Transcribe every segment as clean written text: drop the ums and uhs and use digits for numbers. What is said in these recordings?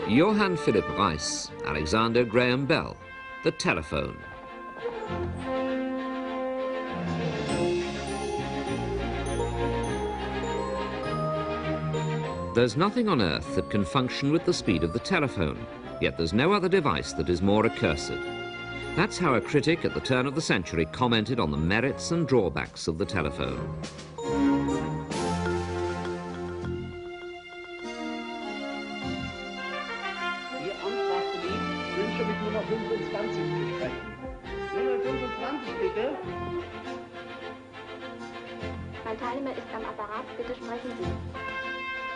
Johann Philipp Reis, Alexander Graham Bell, the telephone. There's nothing on Earth that can function with the speed of the telephone, yet there's no other device that is more accursed. That's how a critic at the turn of the century commented on the merits and drawbacks of the telephone.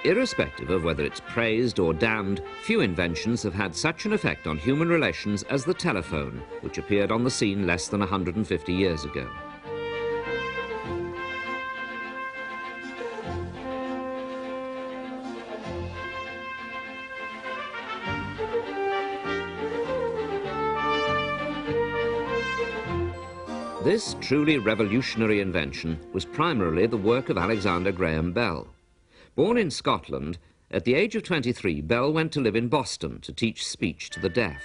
Irrespective of whether it's praised or damned, few inventions have had such an effect on human relations as the telephone, which appeared on the scene less than 150 years ago. This truly revolutionary invention was primarily the work of Alexander Graham Bell. Born in Scotland, at the age of 23, Bell went to live in Boston to teach speech to the deaf.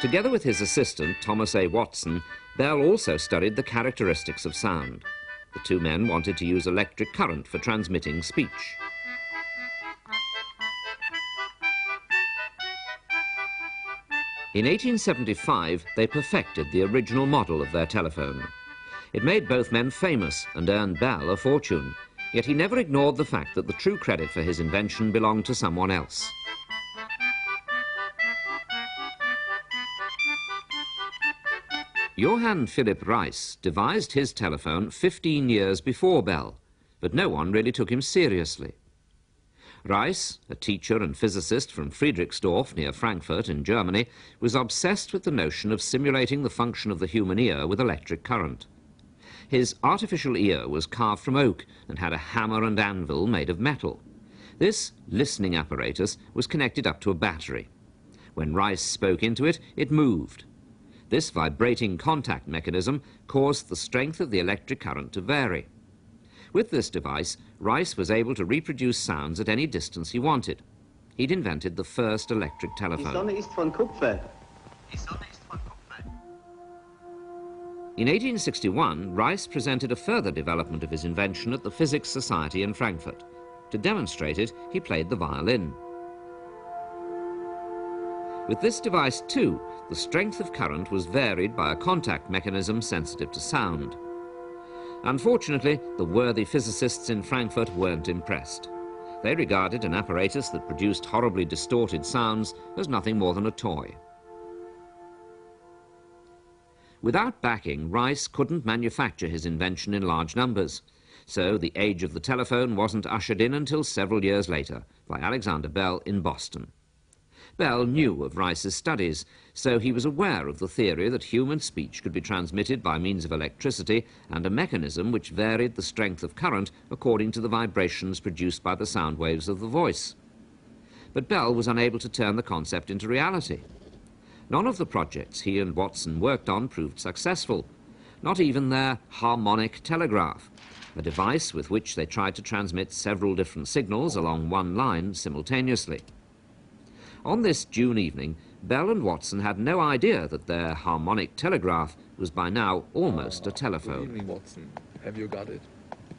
Together with his assistant, Thomas A. Watson, Bell also studied the characteristics of sound. The two men wanted to use electric current for transmitting speech. In 1875, they perfected the original model of their telephone. It made both men famous and earned Bell a fortune. Yet he never ignored the fact that the true credit for his invention belonged to someone else. Johann Philipp Reis devised his telephone 15 years before Bell, but no one really took him seriously. Reis, a teacher and physicist from Friedrichsdorf near Frankfurt in Germany, was obsessed with the notion of simulating the function of the human ear with electric current. His artificial ear was carved from oak and had a hammer and anvil made of metal. This listening apparatus was connected up to a battery. When Reis spoke into it, it moved. This vibrating contact mechanism caused the strength of the electric current to vary. With this device, Reis was able to reproduce sounds at any distance he wanted. He'd invented the first electric telephone. Die Sonne ist von Kupfer. In 1861, Reis presented a further development of his invention at the Physics Society in Frankfurt. To demonstrate it, he played the violin. With this device too, the strength of current was varied by a contact mechanism sensitive to sound. Unfortunately, the worthy physicists in Frankfurt weren't impressed. They regarded an apparatus that produced horribly distorted sounds as nothing more than a toy. Without backing, Reis couldn't manufacture his invention in large numbers, so the age of the telephone wasn't ushered in until several years later by Alexander Bell in Boston. Bell knew of Reis's studies, so he was aware of the theory that human speech could be transmitted by means of electricity and a mechanism which varied the strength of current according to the vibrations produced by the sound waves of the voice. But Bell was unable to turn the concept into reality. None of the projects he and Watson worked on proved successful, not even their harmonic telegraph, a device with which they tried to transmit several different signals along one line simultaneously. On this June evening, Bell and Watson had no idea that their harmonic telegraph was by now almost a telephone. Good evening, Watson. Have you got it?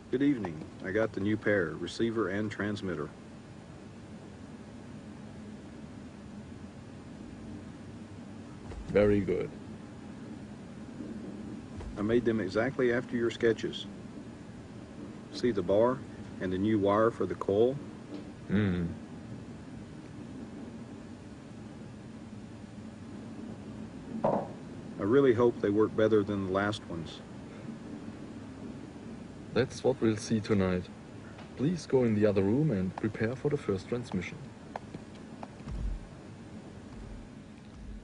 Good evening. I got the new pair, receiver and transmitter. Very good. I made them exactly after your sketches. See the bar and the new wire for the coil? Hmm. I really hope they work better than the last ones. That's what we'll see tonight. Please go in the other room and prepare for the first transmission.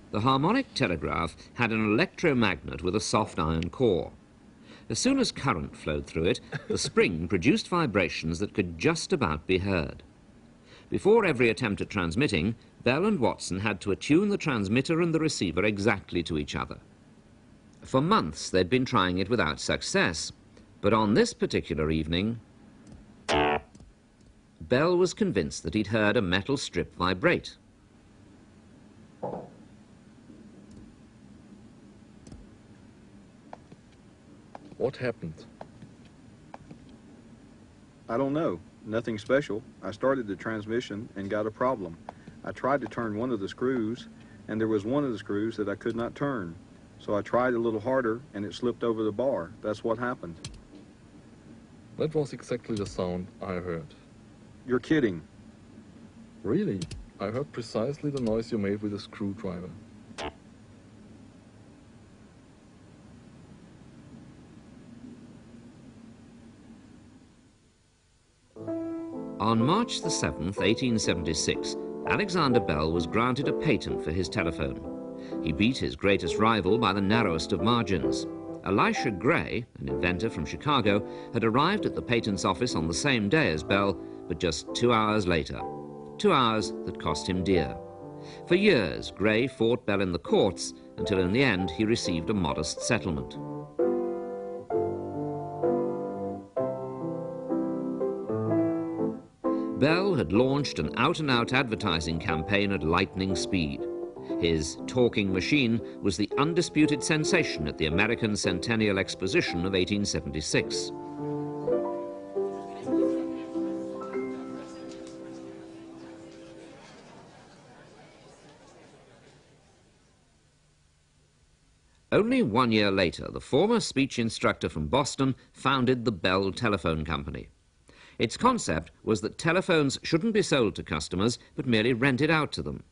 The harmonic telegraph had an electromagnet with a soft iron core. As soon as current flowed through it, the spring produced vibrations that could just about be heard. Before every attempt at transmitting, Bell and Watson had to attune the transmitter and the receiver exactly to each other. For months they'd been trying it without success, but on this particular evening, Bell was convinced that he'd heard a metal strip vibrate. What happened? I don't know. Nothing special. I started the transmission and got a problem. I tried to turn one of the screws, and there was one of the screws that I could not turn. So I tried a little harder, and it slipped over the bar. That's what happened. That was exactly the sound I heard. You're kidding. Really? I heard precisely the noise you made with a screwdriver. On March the 7th, 1876, Alexander Bell was granted a patent for his telephone. He beat his greatest rival by the narrowest of margins. Elisha Gray, an inventor from Chicago, had arrived at the patent's office on the same day as Bell, but just 2 hours later. 2 hours that cost him dear. For years, Gray fought Bell in the courts until in the end he received a modest settlement. Bell had launched an out-and-out advertising campaign at lightning speed. His talking machine was the undisputed sensation at the American Centennial Exposition of 1876. Only 1 year later, the former speech instructor from Boston founded the Bell Telephone Company. Its concept was that telephones shouldn't be sold to customers, but merely rented out to them.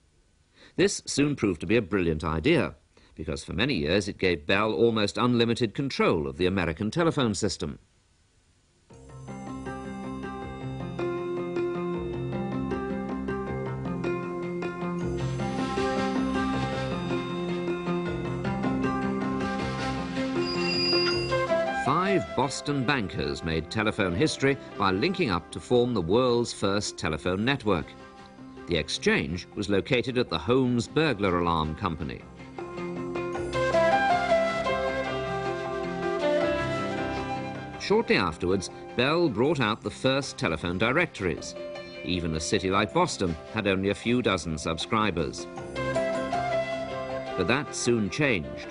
This soon proved to be a brilliant idea, because for many years it gave Bell almost unlimited control of the American telephone system. Five Boston bankers made telephone history by linking up to form the world's first telephone network. The exchange was located at the Holmes Burglar Alarm Company. Shortly afterwards, Bell brought out the first telephone directories. Even a city like Boston had only a few dozen subscribers. But that soon changed.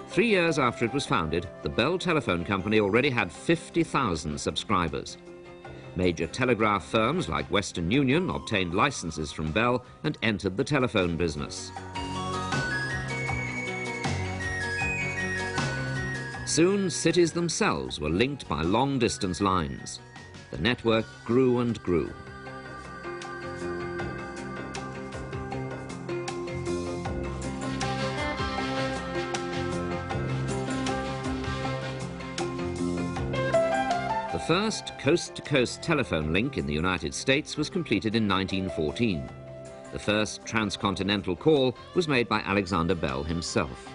3 years after it was founded, the Bell Telephone Company already had 50,000 subscribers. Major telegraph firms like Western Union obtained licenses from Bell and entered the telephone business. Soon, cities themselves were linked by long-distance lines. The network grew and grew. The first coast-to-coast telephone link in the United States was completed in 1914. The first transcontinental call was made by Alexander Bell himself.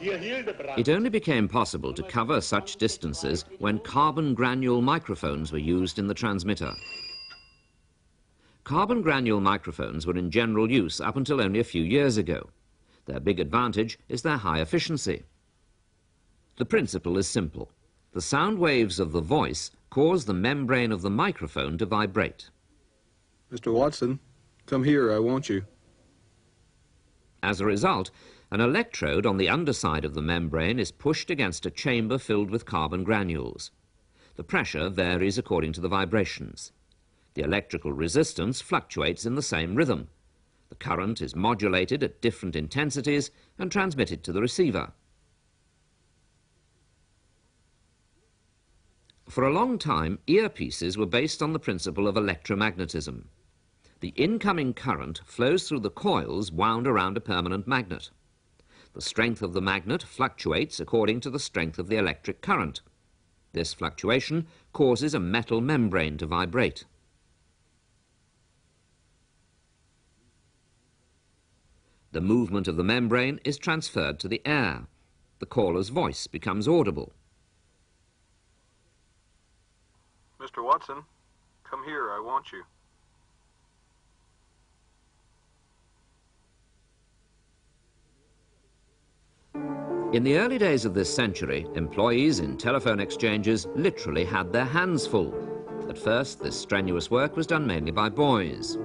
It only became possible to cover such distances when carbon granule microphones were used in the transmitter. Carbon granule microphones were in general use up until only a few years ago. Their big advantage is their high efficiency. The principle is simple. The sound waves of the voice cause the membrane of the microphone to vibrate. Mr. Watson, come here, I want you. As a result, an electrode on the underside of the membrane is pushed against a chamber filled with carbon granules. The pressure varies according to the vibrations. The electrical resistance fluctuates in the same rhythm. The current is modulated at different intensities and transmitted to the receiver. For a long time, earpieces were based on the principle of electromagnetism. The incoming current flows through the coils wound around a permanent magnet. The strength of the magnet fluctuates according to the strength of the electric current. This fluctuation causes a metal membrane to vibrate. The movement of the membrane is transferred to the air. The caller's voice becomes audible. Mr. Watson, come here, I want you. In the early days of this century, employees in telephone exchanges literally had their hands full. At first, this strenuous work was done mainly by boys.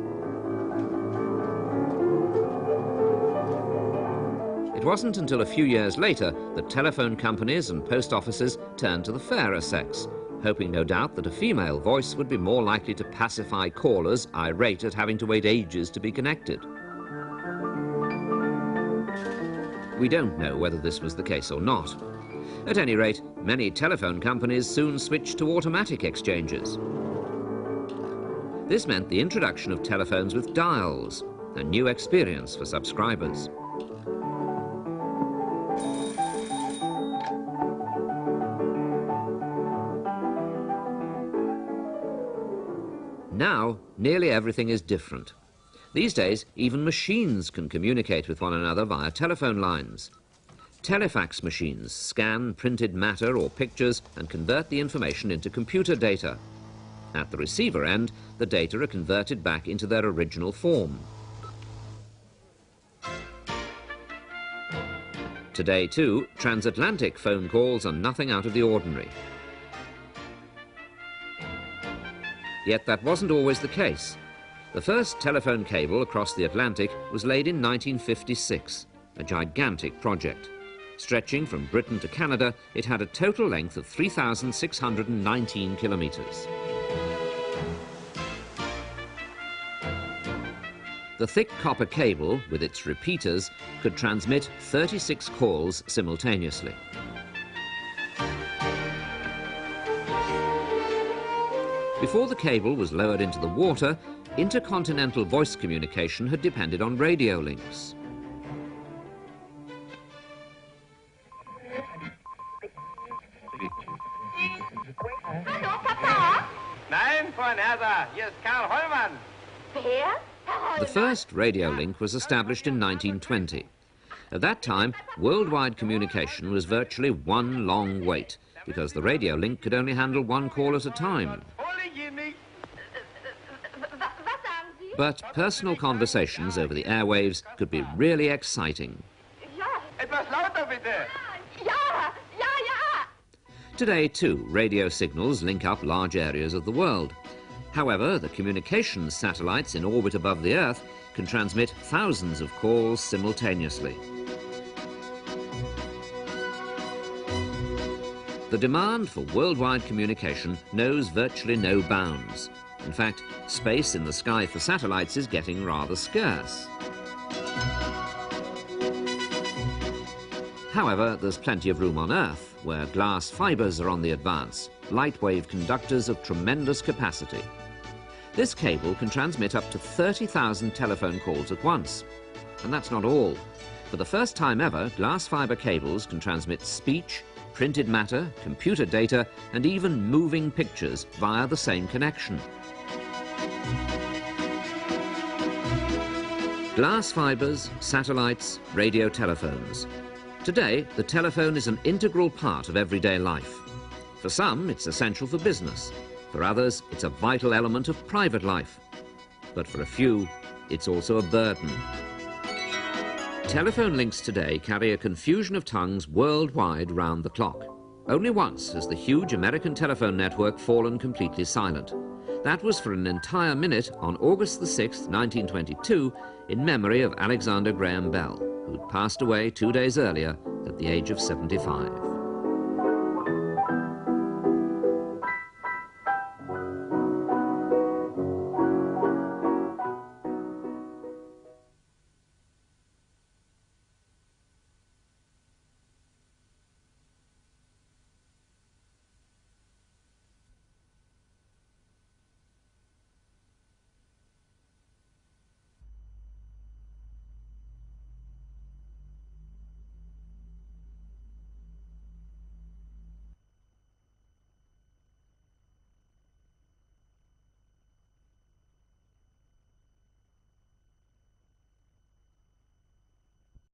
It wasn't until a few years later that telephone companies and post offices turned to the fairer sex, hoping no doubt that a female voice would be more likely to pacify callers irate at having to wait ages to be connected. We don't know whether this was the case or not. At any rate, many telephone companies soon switched to automatic exchanges. This meant the introduction of telephones with dials, a new experience for subscribers. Now, nearly everything is different. These days, even machines can communicate with one another via telephone lines. Telefax machines scan printed matter or pictures and convert the information into computer data. At the receiver end, the data are converted back into their original form. Today, too, transatlantic phone calls are nothing out of the ordinary. Yet that wasn't always the case. The first telephone cable across the Atlantic was laid in 1956, a gigantic project. Stretching from Britain to Canada, it had a total length of 3,619 kilometres. The thick copper cable, with its repeaters, could transmit 36 calls simultaneously. Before the cable was lowered into the water, intercontinental voice communication had depended on radio links. Hallo, Papa! Nein, Frau Nerser, hier ist Karl Hollmann. Wer? The first radio link was established in 1920. At that time, worldwide communication was virtually one long wait, because the radio link could only handle one call at a time. But personal conversations over the airwaves could be really exciting. Ja, Etwas lauter bitte. ja, ja, ja! Today, too, radio signals link up large areas of the world. However, the communications satellites in orbit above the Earth can transmit thousands of calls simultaneously. The demand for worldwide communication knows virtually no bounds. In fact, space in the sky for satellites is getting rather scarce. However, there's plenty of room on Earth, where glass fibres are on the advance, light-wave conductors of tremendous capacity. This cable can transmit up to 30,000 telephone calls at once. And that's not all. For the first time ever, glass fibre cables can transmit speech, printed matter, computer data, and even moving pictures via the same connection. Glass fibres, satellites, radio telephones. Today, the telephone is an integral part of everyday life. For some, it's essential for business. For others, it's a vital element of private life. But for a few, it's also a burden. Telephone links today carry a confusion of tongues worldwide round the clock. Only once has the huge American telephone network fallen completely silent. That was for an entire minute on August the 6th, 1922, in memory of Alexander Graham Bell, who'd passed away 2 days earlier at the age of 75.